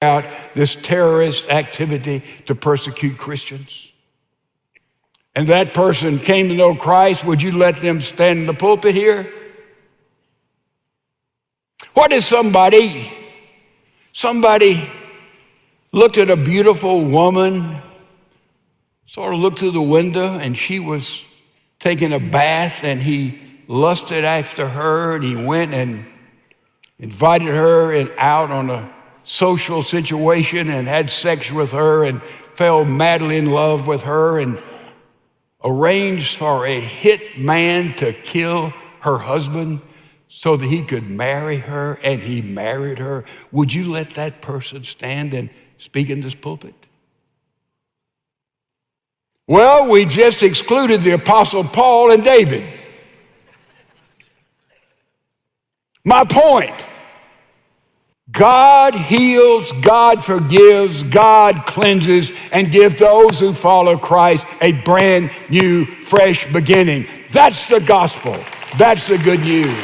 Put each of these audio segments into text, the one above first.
out this terrorist activity to persecute Christians, and that person came to know Christ, would you let them stand in the pulpit here? What if somebody looked at a beautiful woman, sort of looked through the window, and she was taking a bath, and he lusted after her, and he went and invited her out on a social situation and had sex with her and fell madly in love with her and arranged for a hit man to kill her husband so that he could marry her, and he married her? Would you let that person stand and speak in this pulpit? Well, we just excluded the Apostle Paul and David. My point: God heals, God forgives, God cleanses, and gives those who follow Christ a brand new, fresh beginning. That's the gospel. That's the good news.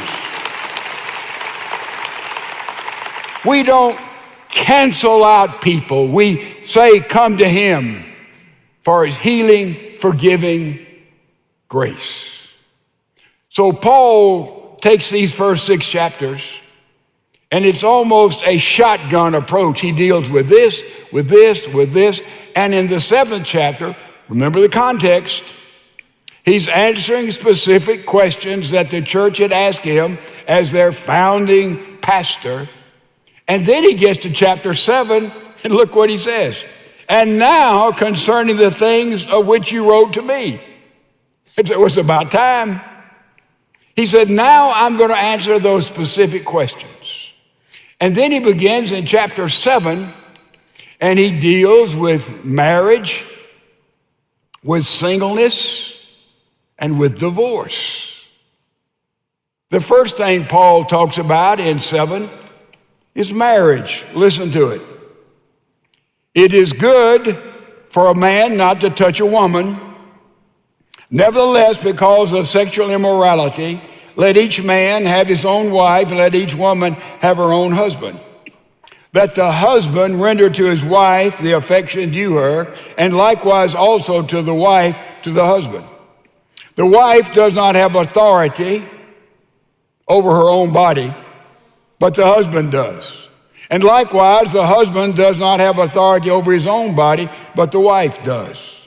We don't cancel out people. We say, come to him for his healing, forgiving grace. So Paul takes these first 6 chapters, and it's almost a shotgun approach. He deals with this, with this, with this. And in the 7th chapter, remember the context, he's answering specific questions that the church had asked him as their founding pastor. And then he gets to chapter 7, and look what he says. And now concerning the things of which you wrote to me. It was about time. He said, now I'm going to answer those specific questions. And then he begins in chapter 7, and he deals with marriage, with singleness, and with divorce. The first thing Paul talks about in 7 is marriage. Listen to it. It is good for a man not to touch a woman. Nevertheless, because of sexual immorality, let each man have his own wife, and let each woman have her own husband. Let the husband render to his wife the affection due her, and likewise also to the wife to the husband. The wife does not have authority over her own body, but the husband does. And likewise, the husband does not have authority over his own body, but the wife does.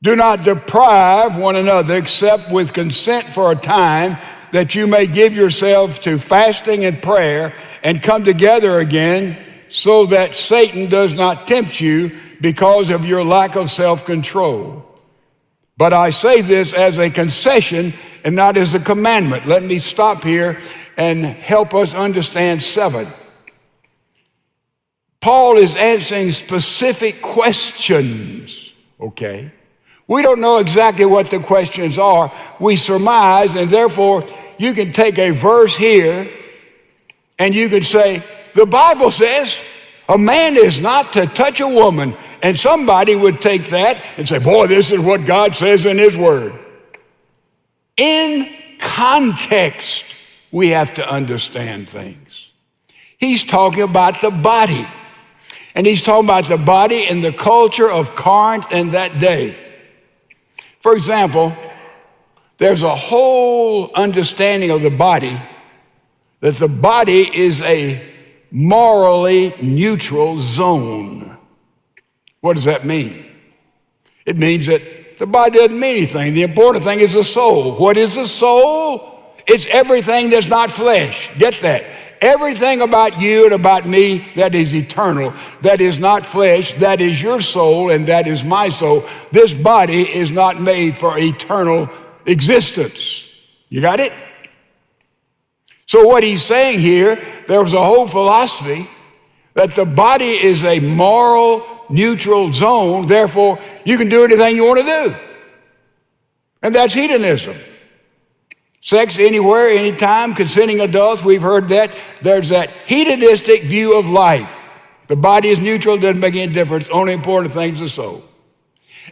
Do not deprive one another except with consent for a time, that you may give yourselves to fasting and prayer and come together again, so that Satan does not tempt you because of your lack of self-control. But I say this as a concession and not as a commandment. Let me stop here and help us understand 7. Paul is answering specific questions, okay? We don't know exactly what the questions are. We surmise, and therefore you can take a verse here and you could say, the Bible says a man is not to touch a woman. And somebody would take that and say, boy, this is what God says in his word. In context, we have to understand things. He's talking about the body. And he's talking about the body in the culture of Corinth in that day. For example, there's a whole understanding of the body that the body is a morally neutral zone. What does that mean? It means that the body doesn't mean anything. The important thing is the soul. What is the soul? It's everything that's not flesh. Get that. Everything about you and about me that is eternal, that is not flesh, that is your soul and that is my soul. This body is not made for eternal existence. You got it? So what he's saying here, there was a whole philosophy that the body is a moral neutral zone, therefore you can do anything you want to do. And that's hedonism. Sex anywhere, anytime, consenting adults, we've heard that. There's that hedonistic view of life. The body is neutral, doesn't make any difference. Only important thing is the soul.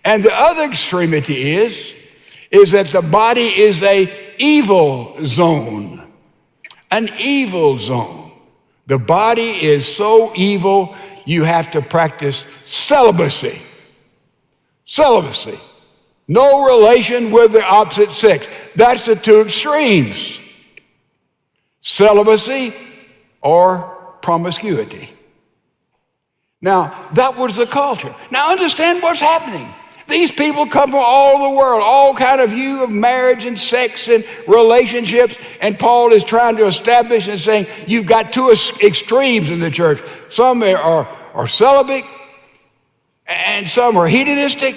And the other extremity is that the body is a evil zone. An evil zone. The body is so evil, you have to practice celibacy. Celibacy. No relation with the opposite sex. That's the two extremes. Celibacy or promiscuity. Now, that was the culture. Now, understand what's happening. These people come from all over the world, all kind of view of marriage and sex and relationships, and Paul is trying to establish and saying, you've got two extremes in the church. Some are celibate, and some are hedonistic.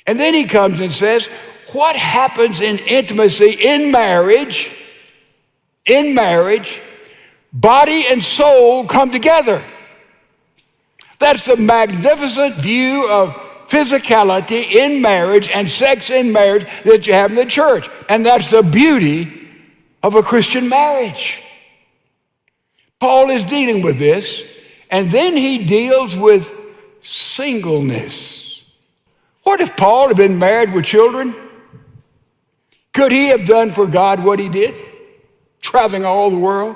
And then he comes and says, what happens in intimacy, in marriage, body and soul come together. That's the magnificent view of physicality in marriage and sex in marriage that you have in the church. And that's the beauty of a Christian marriage. Paul is dealing with this, and then he deals with singleness. What if Paul had been married with children? Could he have done for God what he did? Traveling all the world,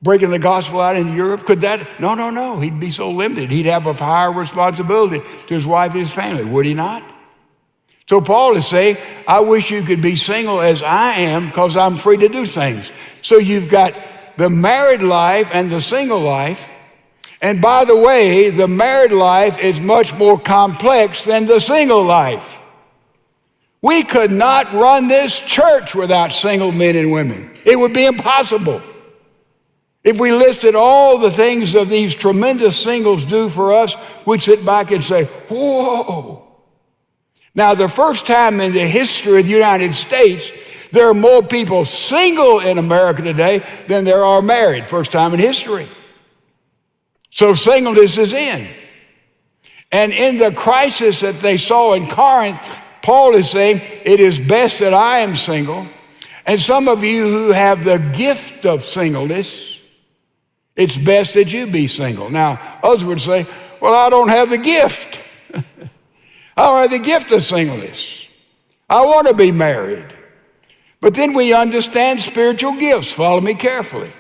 breaking the gospel out in Europe? Could that? No. He'd be so limited. He'd have a higher responsibility to his wife and his family, would he not? So Paul is saying, I wish you could be single as I am because I'm free to do things. So you've got the married life and the single life. And by the way, the married life is much more complex than the single life. We could not run this church without single men and women. It would be impossible. If we listed all the things that these tremendous singles do for us, we'd sit back and say, whoa. Now, the first time in the history of the United States, there are more people single in America today than there are married. First time in history. So singleness is in. And in the crisis that they saw in Corinth, Paul is saying, it is best that I am single. And some of you who have the gift of singleness, it's best that you be single. Now, others would say, well, I don't have the gift. I don't have the gift of singleness. I want to be married. But then we understand spiritual gifts. Follow me carefully.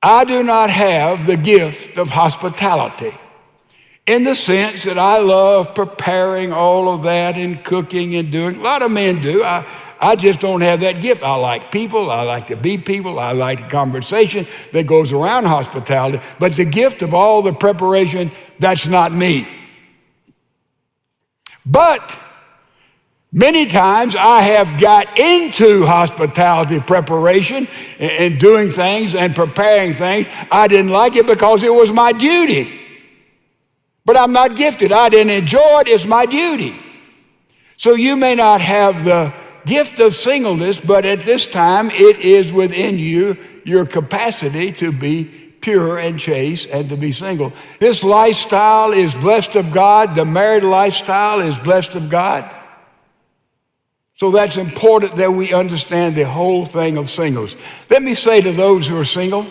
I do not have the gift of hospitality in the sense that I love preparing all of that and cooking and doing. A lot of men do. I just don't have that gift. I like people. I like to be people. I like the conversation that goes around hospitality. But the gift of all the preparation, that's not me. But many times I have got into hospitality preparation and doing things and preparing things. I didn't like it because it was my duty. But I'm not gifted. I didn't enjoy it. It's my duty. So you may not have the gift of singleness, but at this time it is within you, your capacity to be pure and chaste and to be single. This lifestyle is blessed of God. The married lifestyle is blessed of God. So that's important that we understand the whole thing of singles. Let me say to those who are single,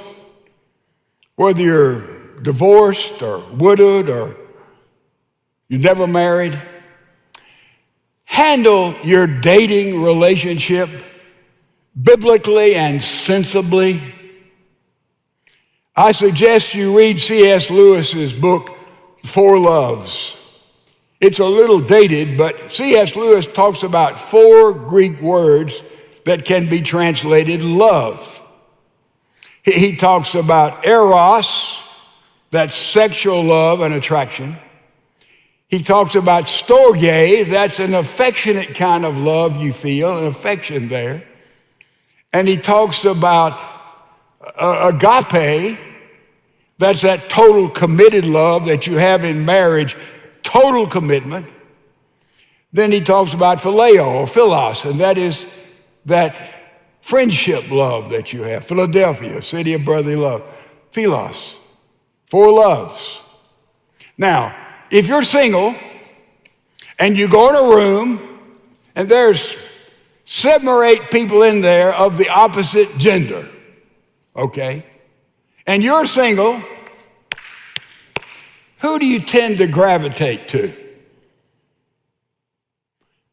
whether you're divorced or widowed or you're never married, handle your dating relationship biblically and sensibly. I suggest you read C.S. Lewis's book, Four Loves. It's a little dated, but C.S. Lewis talks about 4 Greek words that can be translated love. He talks about eros, that's sexual love and attraction. He talks about storge, that's an affectionate kind of love you feel, an affection there. And he talks about agape, that's that total committed love that you have in marriage, total commitment. Then he talks about phileo or philos, and that is that friendship love that you have. Philadelphia, city of brotherly love. Philos, 4 loves. Now, if you're single and you go in a room and there's 7 or 8 people in there of the opposite gender, okay? And you're single, who do you tend to gravitate to?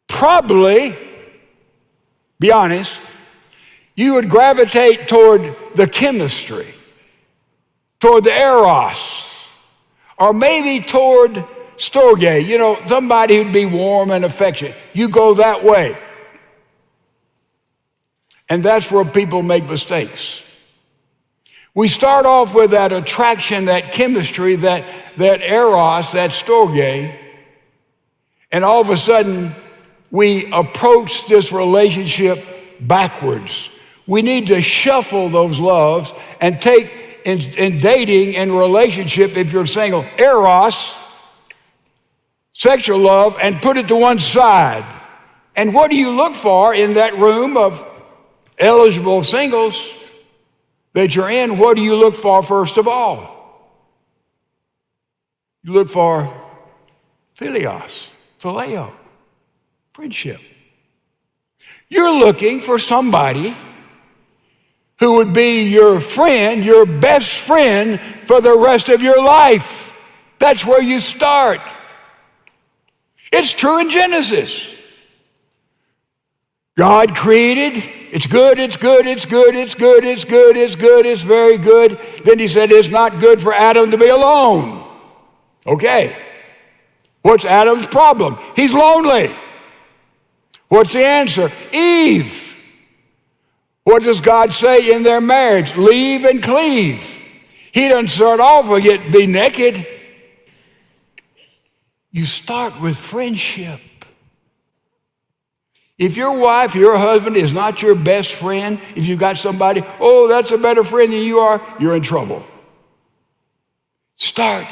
Probably, be honest, You would gravitate toward the chemistry, toward the eros, or maybe toward storge, somebody who'd be warm and affectionate. You go that way. And that's where people make mistakes. We start off with that attraction, that chemistry, that eros, that storge, and all of a sudden we approach this relationship backwards. We need to shuffle those loves and take in dating and relationship, if you're single, eros, sexual love, and put it to one side. And what do you look for in that room of eligible singles that you're in? What do you look for first of all? You look for phileo, friendship. You're looking for somebody who would be your friend, your best friend for the rest of your life. That's where you start. It's true in Genesis. God created, it's good, it's good, it's good, it's good, it's good, it's good, it's very good. Then he said, it's not good for Adam to be alone. Okay. What's Adam's problem? He's lonely. What's the answer? Eve. What does God say in their marriage? Leave and cleave. He doesn't start off with be naked. You start with friendship. If your wife, your husband is not your best friend, if you've got somebody, that's a better friend than you are, you're in trouble. Start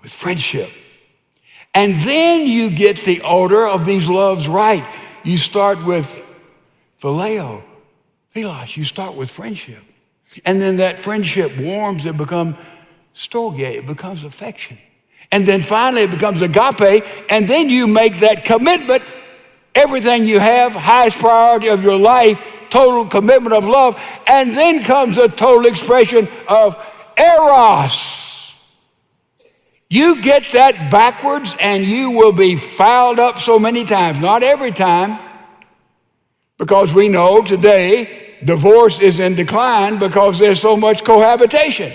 with friendship. And then you get the order of these loves right. You start with phileo, philos. You start with friendship. And then that friendship warms, it becomes storge, it becomes affection. And then finally it becomes agape, and then you make that commitment, everything you have, highest priority of your life, total commitment of love, and then comes a total expression of eros. You get that backwards and you will be fouled up so many times. Not every time, because we know today divorce is in decline because there's so much cohabitation.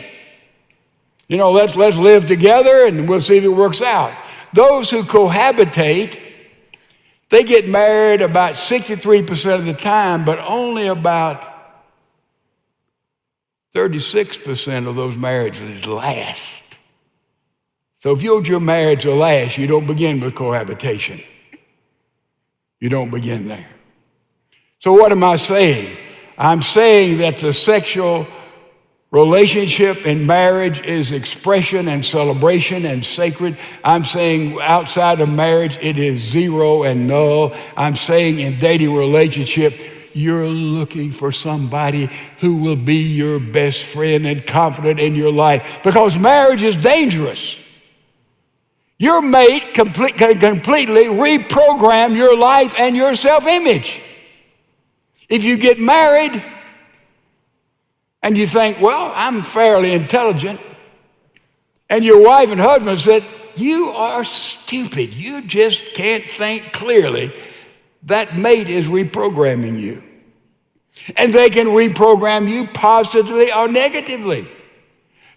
Let's live together and we'll see if it works out. Those who cohabitate, they get married about 63% of the time, but only about 36% of those marriages last. So if you want your marriage to last, you don't begin with cohabitation. You don't begin there. So what am I saying? I'm saying that the sexual relationship in marriage is expression and celebration and sacred. I'm saying outside of marriage, it is zero and null. I'm saying in dating relationship, you're looking for somebody who will be your best friend and confidant in your life, because marriage is dangerous. Your mate can completely reprogram your life and your self-image. If you get married and you think, I'm fairly intelligent, and your wife and husband says, you are stupid, you just can't think clearly, that mate is reprogramming you. And they can reprogram you positively or negatively.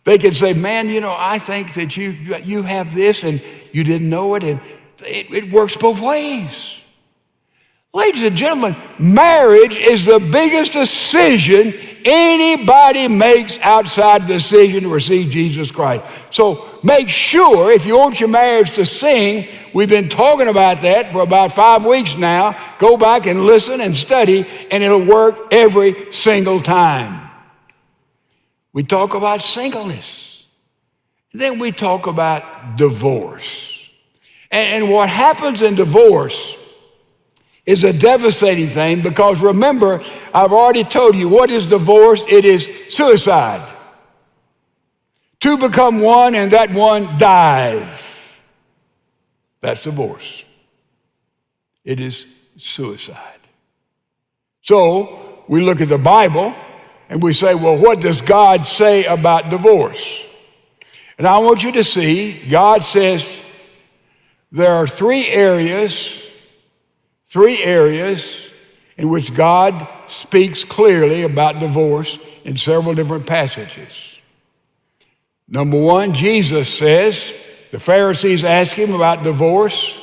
They can say, man, I think that you have this and you didn't know it, and it works both ways. Ladies and gentlemen, marriage is the biggest decision anybody makes outside the decision to receive Jesus Christ. So make sure, if you want your marriage to sing, we've been talking about that for about 5 weeks now, go back and listen and study, and it'll work every single time. We talk about singleness. Then we talk about divorce. And what happens in divorce is a devastating thing, because remember, I've already told you, what is divorce? It is suicide. Two become one and that one dies. That's divorce. It is suicide. So we look at the Bible and we say, what does God say about divorce? And I want you to see, God says there are three areas in which God speaks clearly about divorce in several different passages. Number one, Jesus says, the Pharisees ask him about divorce,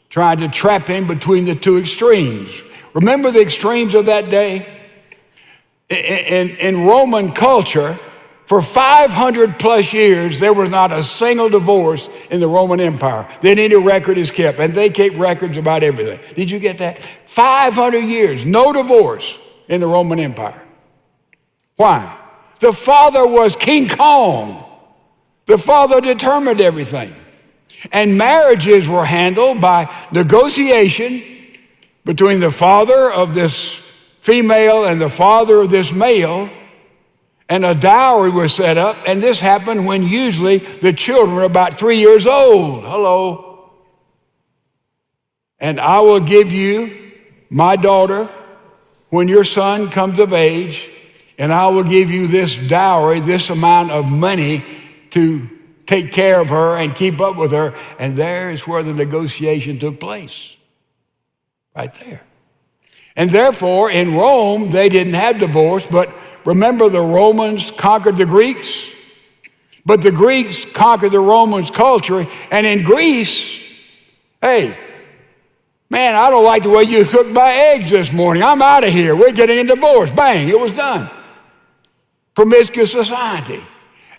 trying to trap him between the two extremes. Remember the extremes of that day? In Roman culture, for 500 plus years, there was not a single divorce in the Roman Empire. Then any record is kept, and they keep records about everything. Did you get that? 500 years, no divorce in the Roman Empire. Why? The father was King Kong. The father determined everything. And marriages were handled by negotiation between the father of this female and the father of this male, and a dowry was set up, and this happened when usually the children were about 3 years old. Hello. And I will give you my daughter when your son comes of age, and I will give you this dowry, this amount of money to take care of her and keep up with her. And there is where the negotiation took place, right there. And therefore, in Rome, they didn't have divorce, but remember the Romans conquered the Greeks? But the Greeks conquered the Romans' culture, and in Greece, hey, man, I don't like the way you cooked my eggs this morning. I'm out of here. We're getting a divorce. Bang, it was done. Promiscuous society.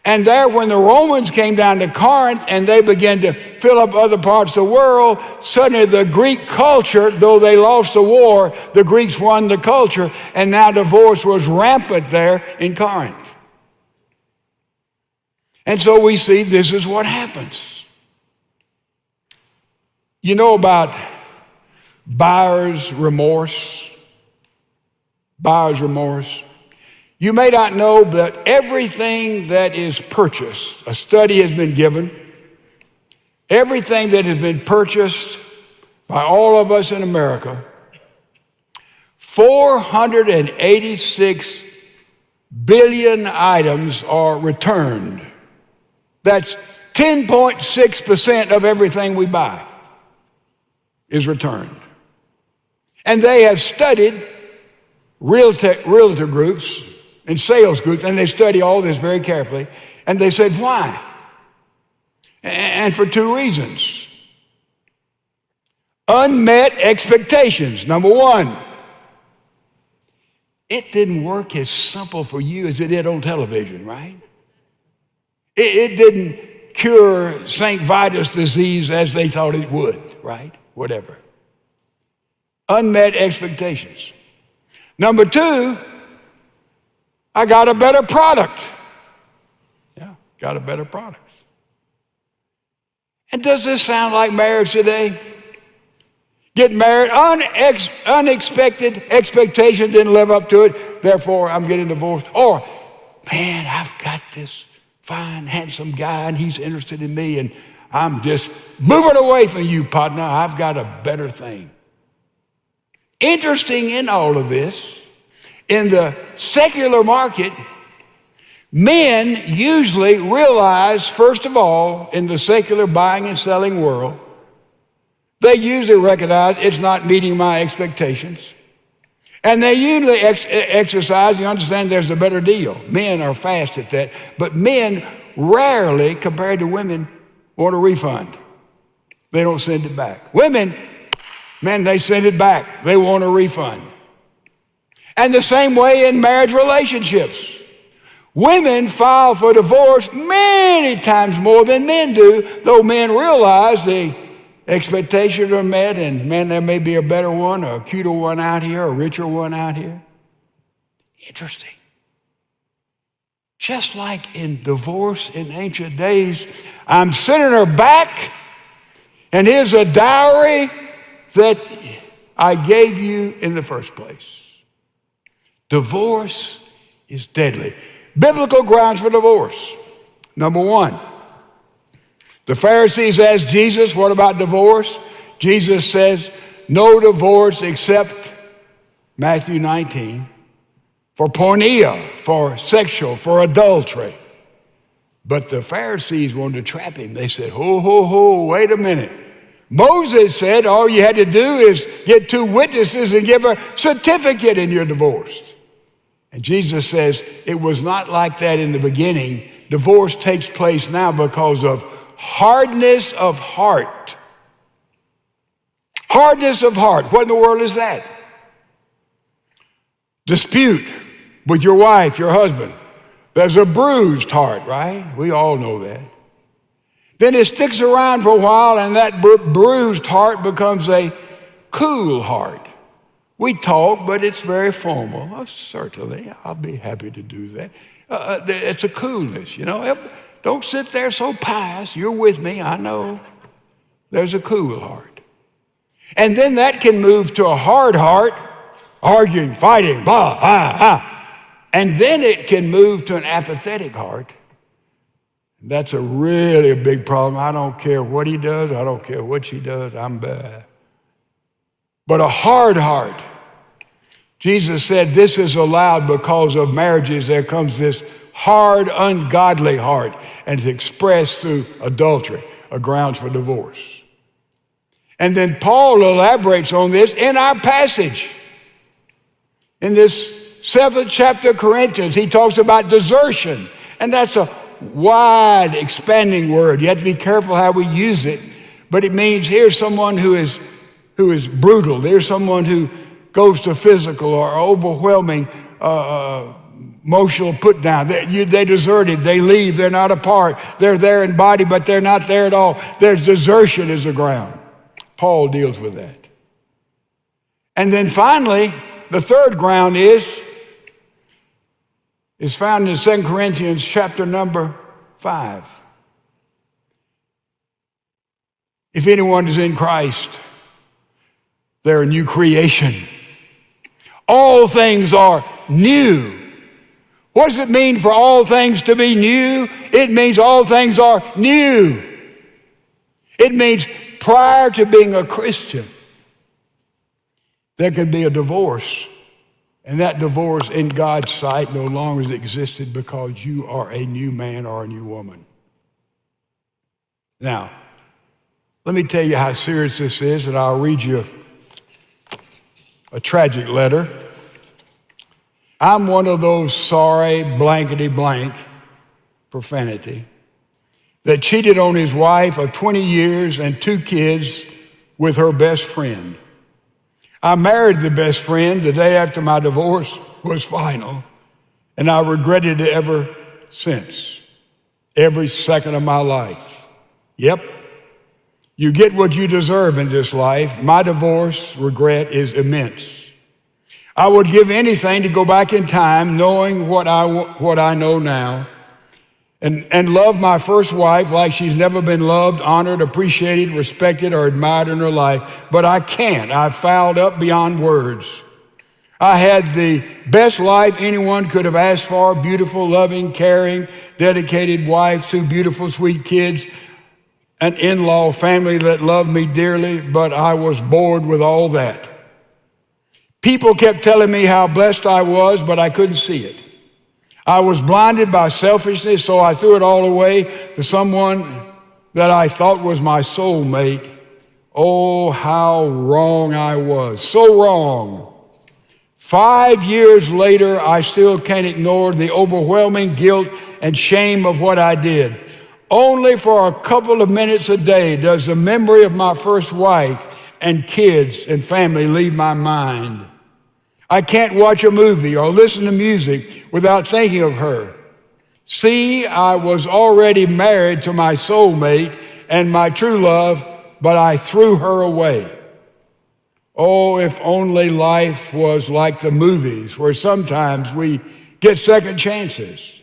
And there, when the Romans came down to Corinth and they began to fill up other parts of the world, suddenly the Greek culture, though they lost the war, the Greeks won the culture, and now divorce was rampant there in Corinth. And so we see this is what happens. You know about buyer's remorse? Buyer's remorse. You may not know that everything that is purchased, a study has been given, everything that has been purchased by all of us in America, 486 billion items are returned. That's 10.6% of everything we buy is returned. And they have studied realtor groups and sales groups, and they study all this very carefully, and they said, why? And for two reasons. Unmet expectations. Number one, it didn't work as simple for you as it did on television, right? It didn't cure St. Vitus disease as they thought it would, right? Whatever. Unmet expectations. Number two, I got a better product. Yeah, got a better product. And does this sound like marriage today? Get married, unexpected expectation, didn't live up to it, therefore I'm getting divorced. Or, man, I've got this fine, handsome guy and he's interested in me and I'm just moving away from you, partner. I've got a better thing. Interesting in all of this, in the secular market, men usually realize, first of all, in the secular buying and selling world, they usually recognize it's not meeting my expectations. And they usually exercise, you understand there's a better deal. Men are fast at that, but men rarely, compared to women, want a refund. They don't send it back. Women, man, they send it back. They want a refund. And the same way in marriage relationships. Women file for divorce many times more than men do, though men realize the expectations are met and, man, there may be a better one, or a cuter one out here, a richer one out here. Interesting. Just like in divorce in ancient days, I'm sending her back, and here's a dowry that I gave you in the first place. Divorce is deadly. Biblical grounds for divorce. Number one, the Pharisees asked Jesus, what about divorce? Jesus says, no divorce except Matthew 19, for porneia, for sexual, for adultery. But the Pharisees wanted to trap him. They said, ho, ho, ho, wait a minute. Moses said all you had to do is get 2 witnesses and give a certificate and you're divorced. And Jesus says it was not like that in the beginning. Divorce takes place now because of hardness of heart. Hardness of heart. What in the world is that? Dispute with your wife, your husband. There's a bruised heart, right? We all know that. Then it sticks around for a while and that bruised heart becomes a cool heart. We talk, but it's very formal. Oh, certainly, I'll be happy to do that. It's a coolness, you know. Don't sit there so pious. You're with me, I know. There's a cool heart. And then that can move to a hard heart, arguing, fighting, blah, ah, ah. And then it can move to an apathetic heart. That's really a big problem. I don't care what he does. I don't care what she does. I'm bad. But a hard heart. Jesus said this is allowed because of marriages. There comes this hard, ungodly heart, and it's expressed through adultery, a grounds for divorce. And then Paul elaborates on this in our passage. In this 7th chapter of Corinthians, he talks about desertion. And that's a wide, expanding word. You have to be careful how we use it. But it means here's someone who is brutal. There's someone who goes to physical or overwhelming emotional put down. They deserted. They leave. They're not a part. They're there in body, but they're not there at all. There's desertion as a ground. Paul deals with that. And then finally, the third ground is found in 2 Corinthians chapter number 5. If anyone is in Christ, they're a new creation. All things are new. What does it mean for all things to be new? It means all things are new. It means prior to being a Christian, there can be a divorce. And that divorce in God's sight no longer existed because you are a new man or a new woman. Now, let me tell you how serious this is, and I'll read you a tragic letter. I'm one of those sorry, blankety blank, profanity, that cheated on his wife of 20 years and 2 kids with her best friend. I married the best friend the day after my divorce was final, and I regretted it ever since, every second of my life. Yep, you get what you deserve in this life. My divorce regret is immense. I would give anything to go back in time, knowing what I know now, and love my first wife like she's never been loved, honored, appreciated, respected, or admired in her life. But I can't. I've fouled up beyond words. I had the best life anyone could have asked for, beautiful, loving, caring, dedicated wife, 2 beautiful, sweet kids, an in-law family that loved me dearly, but I was bored with all that. People kept telling me how blessed I was, but I couldn't see it. I was blinded by selfishness, so I threw it all away for someone that I thought was my soulmate. Oh, how wrong I was. So wrong. 5 years later, I still can't ignore the overwhelming guilt and shame of what I did. Only for a couple of minutes a day does the memory of my first wife and kids and family leave my mind. I can't watch a movie or listen to music without thinking of her. See, I was already married to my soulmate and my true love, but I threw her away. Oh, if only life was like the movies, where sometimes we get second chances.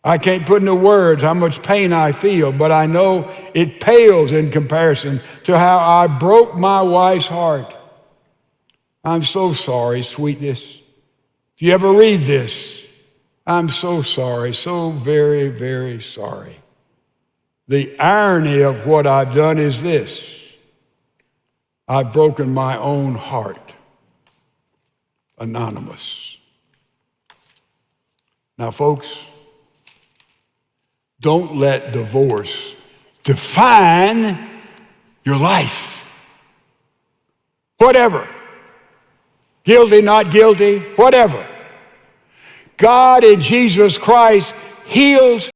I can't put into words how much pain I feel, but I know it pales in comparison to how I broke my wife's heart. I'm so sorry, sweetness. If you ever read this, I'm so sorry, so very, very sorry. The irony of what I've done is this. I've broken my own heart. Anonymous. Now, folks, don't let divorce define your life. Whatever. Guilty, not guilty, whatever. God in Jesus Christ heals